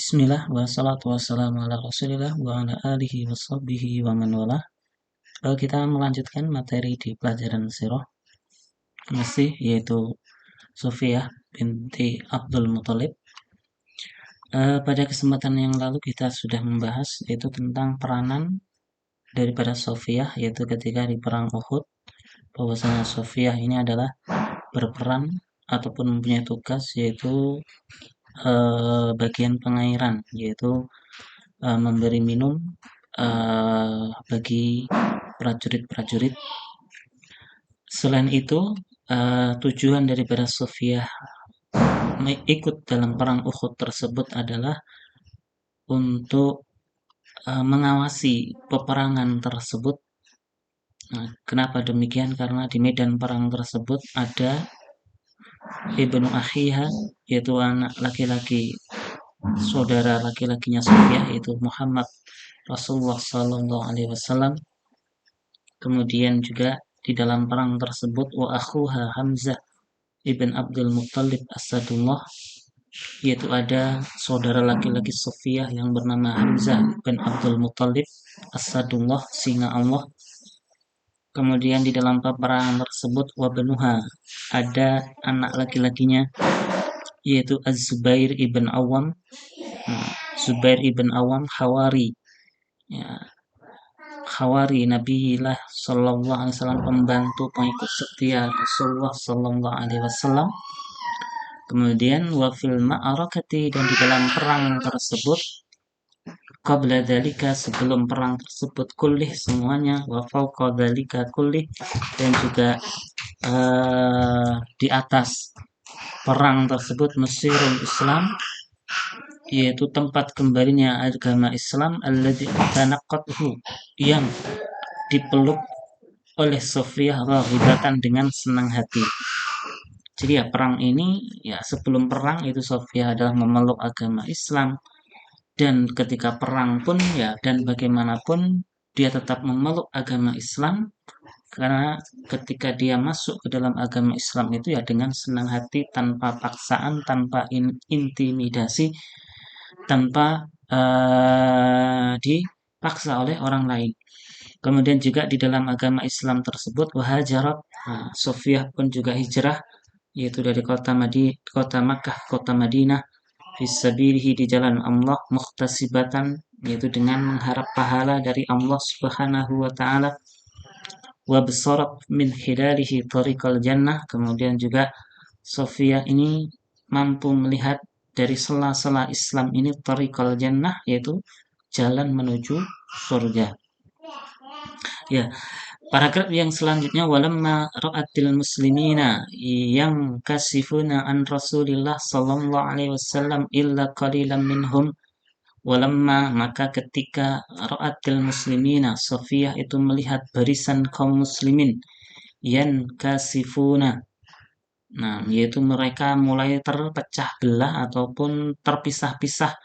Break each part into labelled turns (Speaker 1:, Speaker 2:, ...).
Speaker 1: Bismillah wassalatu wassalamu ala rasulillah wa ala alihi wa sahbihi wa man wala. Kita melanjutkan materi di pelajaran sirah masih yaitu Sofiyah binti Abdul Muthalib. Pada kesempatan yang lalu kita sudah membahas yaitu tentang peranan daripada Sofiyah, yaitu ketika di perang Uhud, bahwasanya Sofiyah ini adalah berperan ataupun mempunyai tugas yaitu bagian pengairan, yaitu memberi minum bagi prajurit-prajurit. Selain itu, tujuan daripada Sofiyah ikut dalam perang Uhud tersebut adalah untuk mengawasi peperangan tersebut. Nah, kenapa demikian? Karena di medan perang tersebut ada Ibnu Akhiha, yaitu anak laki-laki saudara laki-lakinya Sofiyah, yaitu Muhammad Rasulullah Sallallahu Alaihi Wasallam. Kemudian juga di dalam perang tersebut wa akhuha Hamzah ibn Abdul Muttalib Asadullah, yaitu ada saudara laki-laki Sofiyah yang bernama Hamzah ibn Abdul Muttalib Asadullah, singa Allah. Kemudian di dalam peperangan tersebut wabenuha, ada anak laki-lakinya yaitu Az-Zubair ibn Awam. Zubair ibn Awam Khawari, ya, Khawari Nabiillah Sallallahu Alaihi Wasallam, pembantu pengikut setia Rasulullah Sallallahu Alaihi Wasallam. Kemudian wafil ma'arakati, dan di dalam perang tersebut, qabla dzalika, sebelum perang tersebut, kullih, semuanya, wa fawqa dzalika kullih, dan juga di atas perang tersut Mesirul Islam, yaitu tempat kembalinya agama Islam, alladzi tanaqqathu, yang dipeluk oleh Sofiyah raghibatan, dengan senang hati. Jadi ya, perang ini ya, sebelum perang itu Sofiyah adalah memeluk agama Islam, dan ketika perang pun ya, dan bagaimanapun dia tetap memeluk agama Islam, karena ketika dia masuk ke dalam agama Islam itu ya dengan senang hati, tanpa paksaan, tanpa intimidasi, tanpa dipaksa oleh orang lain. Kemudian juga di dalam agama Islam tersebut wahajarat, Sofiyah pun juga hijrah, yaitu dari kota Makkah, kota Madinah, fisabilihi, di jalan Allah, muhtasibatan, yaitu dengan mengharap pahala dari Allah Subhanahu wa taala, wa basarat min khilalihi tariqal jannah. Kemudian juga Sofiyah ini mampu melihat dari sela-sela Islam ini tariqal jannah, yaitu jalan menuju surga. Ya, paragraf yang selanjutnya, walamma ra'atil muslimina yang kasifuna an Rasulillah sallallahu alaihi wasallam illa qalilan minhum. Walamma, maka ketika ra'atil muslimina, Sofiyah itu melihat barisan kaum muslimin yang kasifuna, nah, yaitu mereka mulai terpecah belah ataupun terpisah-pisah,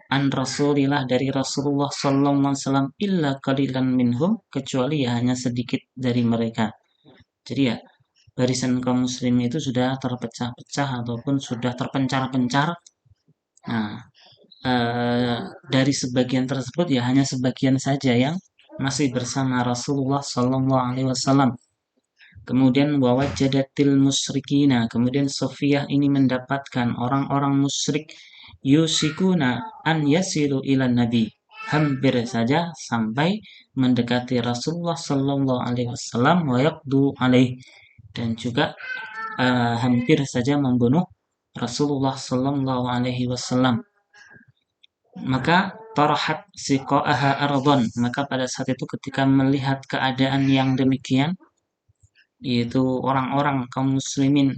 Speaker 1: an Rasulillah, dari Rasulullah sallallahu alaihi wasallam, illa qalilan minhum, kecuali ya hanya sedikit dari mereka. Jadi ya, barisan kaum muslim itu sudah terpecah-pecah ataupun sudah terpencar-pencar. Nah, dari sebagian tersebut ya hanya sebagian saja yang masih bersama Rasulullah sallallahu alaihi wasallam. Kemudian wawajadatil musyrikina, kemudian Sofiyah ini mendapatkan orang-orang musyrik, yusikuna an yasilu ila nabi, hampir saja sampai mendekati Rasulullah sallallahu alaihi wasallam, wa yaqdu alaih, dan juga hampir saja membunuh Rasulullah sallallahu alaihi wasallam. Maka tarahat siqa'aha ardon, maka pada saat itu ketika melihat keadaan yang demikian, yaitu orang-orang kaum muslimin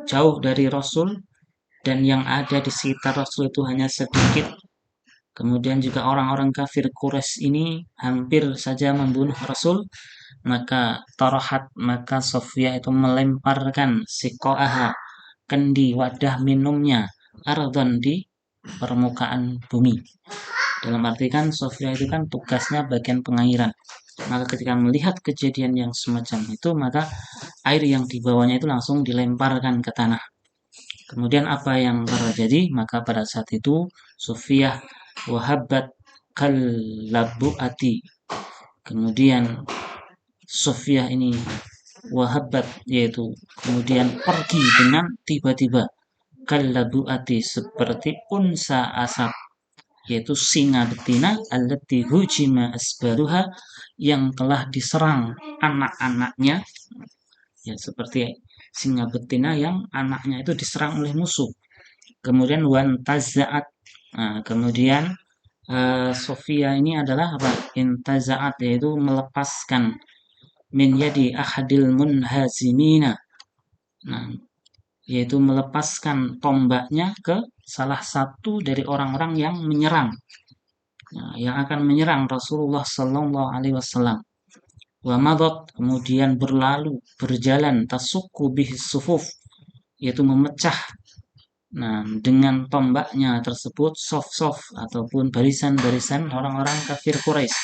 Speaker 1: jauh dari Rasul, dan yang ada di sekitar Rasul itu hanya sedikit, kemudian juga orang-orang kafir Quraisy ini hampir saja membunuh Rasul, maka tarahat, maka Sofiyah itu melemparkan siqa'aha, kendi wadah minumnya, ardon, di permukaan bumi. Dalam arti kan Sofiyah itu kan tugasnya bagian pengairan. Maka ketika melihat kejadian yang semacam itu, maka air yang dibawanya itu langsung dilemparkan ke tanah. Kemudian apa yang terjadi? Maka pada saat itu Sofiyah wahabat kalabuati. Kemudian Sofiyah ini wahabat, yaitu kemudian pergi dengan tiba-tiba, kalabuati seperti unsa asap, yaitu singa betina, allati hujima asbaruha, yang telah diserang anak-anaknya, ya seperti singa betina yang anaknya itu diserang oleh musuh. Kemudian wantazaat, nah, kemudian Sofia ini adalah apa? Intazaat, yaitu melepaskan min yadi ahadil munhazimina, nah, yaitu melepaskan tombaknya ke salah satu dari orang-orang yang menyerang, nah, yang akan menyerang Rasulullah Sallallahu Alaihi Wasallam. Wa madot, kemudian berlalu, berjalan, tasukku bihis sufuf, yaitu memecah, nah, dengan tombaknya tersebut sof-sof ataupun barisan-barisan orang-orang kafir Quraisy.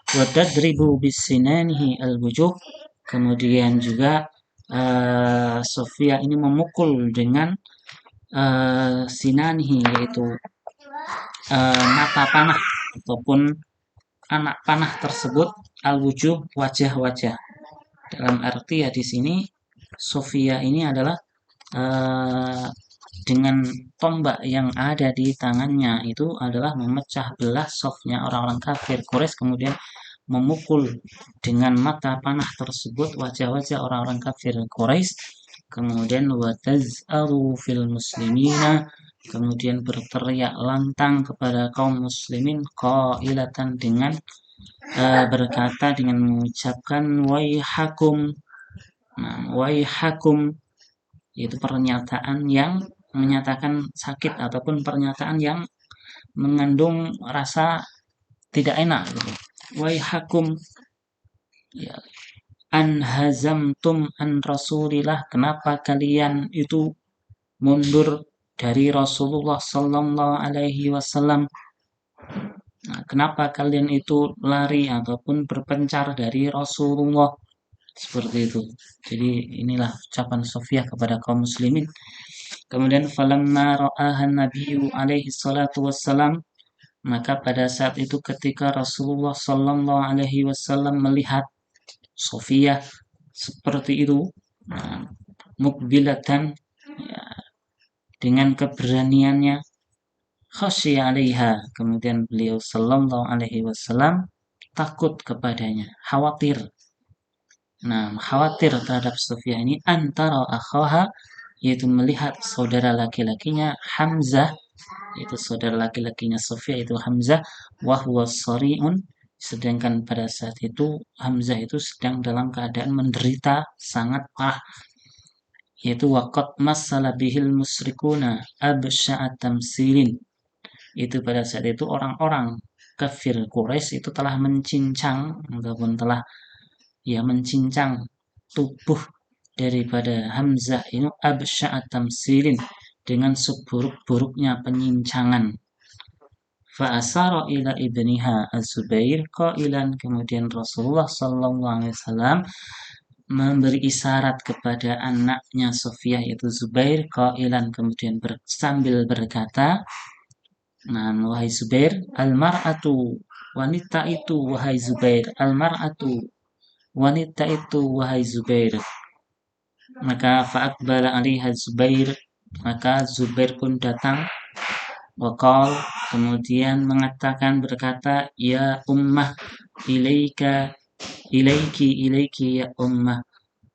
Speaker 1: Wa tadribu bisinanihi al-wujuh, kemudian juga Sofia ini memukul dengan sinanihi, yaitu mata panah ataupun anak panah tersebut, al-wujuh, wajah-wajah. Dalam arti ya di sini Sofia ini adalah dengan tombak yang ada di tangannya itu adalah memecah belah sofnya orang-orang kafir Quraisy, kemudian memukul dengan mata panah tersebut wajah-wajah orang-orang kafir Quraisy, kemudian wataz'aru fil muslimina, kemudian berteriak lantang kepada kaum muslimin, qailatan, dengan berkata, dengan mengucapkan waihakum. Nah, waihakum yaitu pernyataan yang menyatakan sakit ataupun pernyataan yang mengandung rasa tidak enak gitu. Waihakum, ya, anhazamtum an rasulillah, kenapa kalian itu mundur dari Rasulullah Sallallahu Alaihi Wasallam. Nah, kenapa kalian itu lari ataupun berpencar dari Rasulullah, seperti itu. Jadi inilah ucapan Sofiyah kepada kaum muslimin. Kemudian falamma ra'ahan nabiyyu alaihi salatu wassalam, maka pada saat itu ketika Rasulullah sallallahu alaihi wasallam melihat Sofiyah seperti itu, nah, mukbilatan, ya, dengan keberaniannya, khasya alaiha, kemudian beliau sallallahu alaihi wasallam takut kepadanya, khawatir. Nah, khawatir terhadap Sofiyah ini, antara akhaha, yaitu melihat saudara laki-lakinya Hamzah, yaitu saudara laki-lakinya Sofiyah itu Hamzah, wahwa sari'un, sedangkan pada saat itu Hamzah itu sedang dalam keadaan menderita sangat parah, yaitu waqad massala bihil musyrikuna absya'at tamsilin, itu pada saat itu orang-orang kafir Quraisy itu telah mencincang ataupun telah, ya, mencincang tubuh daripada Hamzah ini absya'at tamsilin, dengan seburuk-buruknya penyincangan. Fa'asara ila ibniha Az-Zubair qailan, kemudian Rasulullah sallallahu alaihi wasallam memberi isyarat kepada anaknya Sofiyah yaitu Zubair, qailan, kemudian sambil berkata, nah, wahai Zubair, al-mar'atu, wanita itu, wahai Zubair, al-mar'atu, wanita itu, wahai Zubair. Maka fa'akbala alaiha Zubair, maka Zubair pun datang, waqal, kemudian mengatakan, berkata, ya ummah, ilaika, ilaiki ya ummah,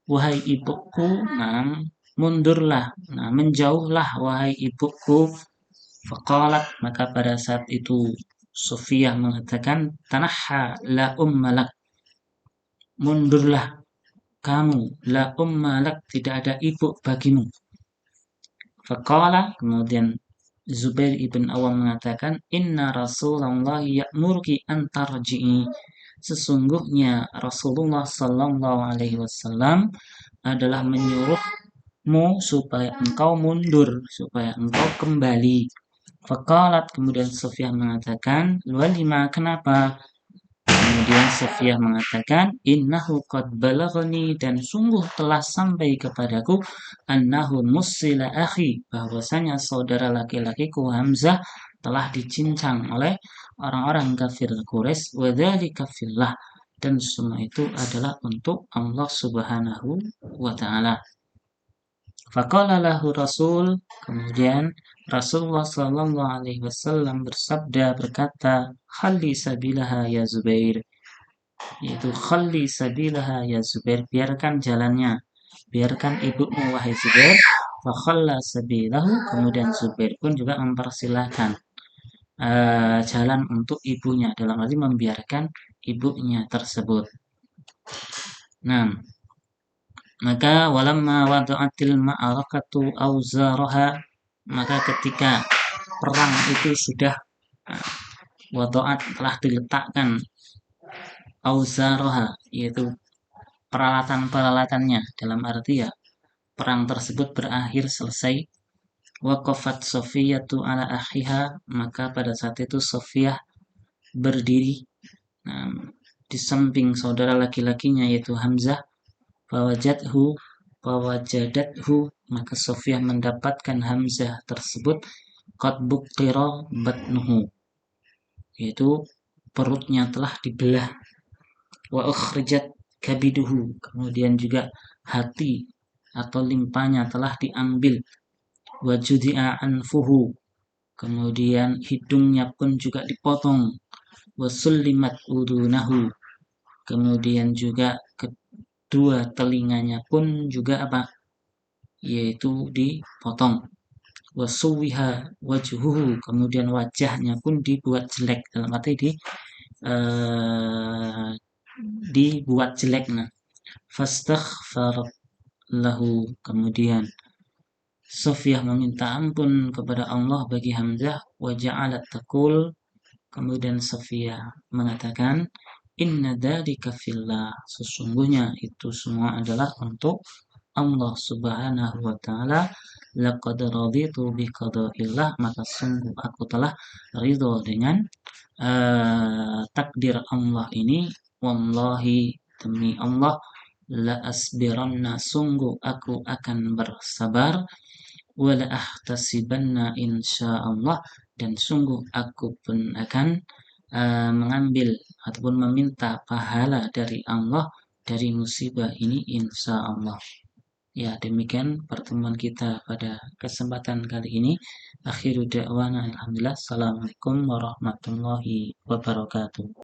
Speaker 1: wahai ibuku, nah, mundurlah, nah, menjauhlah wahai ibuku. Faqalat, maka pada saat itu Sofiyah mengatakan, tanahha la ummalak, mundurlah kamu, la ummalak, tidak ada ibu bagimu. Faqala, kemudian Zubair ibn Awam mengatakan, inna Rasulullah ya'murki an tarji'i, sesungguhnya Rasulullah sallallahu alaihi wasallam adalah menyuruhmu supaya engkau mundur, supaya engkau kembali. Faqalat, kemudian Sofiyah mengatakan, walima, kenapa? Kemudian Sofiyah mengatakan, innahu qad balaghani, dan sungguh telah sampai kepadaku, annahu musila akhi, bahwasanya saudara laki-lakiku Hamzah telah dicincang oleh orang-orang kafir Quraisy, wa dzalika fillah, dan semua itu adalah untuk Allah Subhanahu wa taala. Faqala lahu Rasul, kemudian Rasulullah sallallahu alaihi wasallam bersabda, berkata, khalli sabilaha ya Zubair, yaitu khalli sabilaha ya Zubair, biarkan jalannya, biarkan ibumu wahai Zubair. Fa khalla sabilahu, kemudian Zubair pun juga mempersilahkan jalan untuk ibunya, dalam arti membiarkan ibunya tersebut. Nah, maka walamma wada'atil ma'arakatu auzaraha, maka ketika perang itu sudah wada'at, telah diletakkan auzaraha, yaitu peralatan-peralatannya, dalam arti ya perang tersebut berakhir selesai. Waqafat Sofiyatu ala akhiha, maka pada saat itu Sofiyah berdiri di samping saudara laki-lakinya yaitu Hamzah. Fawajadathu, maka Sofiyah mendapatkan Hamzah tersebut qad buqira batnuhu, yaitu perutnya telah dibelah. Wa ukhrijat kabiduhu, kemudian juga hati atau limpanya telah diambil. Wa judi'a anfuhu, kemudian hidungnya pun juga dipotong. Wa sullimat udunahu, kemudian juga kedua telinganya pun juga yaitu dipotong. Wa suwiha wajhuhu, kemudian wajahnya pun dibuat jelek, dalam arti dibuat jelek. Nah, fastaghfar lahu, kemudian Sofiyah meminta ampun kepada Allah bagi Hamzah. Wa ja'alat taqul, kemudian Sofiyah mengatakan, inna dzalika fillah, sesungguhnya itu semua adalah untuk Allah Subhanahu wa taala. Laqad raditu bi qada'illah, maka sungguh aku telah ridho dengan takdir Allah ini. Wallahi, demi Allah, la asbiranna, sungguh aku akan bersabar. Wa la ahtasibanna insyaallah, dan sungguh aku pun akan mengambil ataupun meminta pahala dari Allah dari musibah ini insyaallah. Ya, demikian pertemuan kita pada kesempatan kali ini. Akhiru da'wana alhamdulillah. Assalamualaikum warahmatullahi wabarakatuh.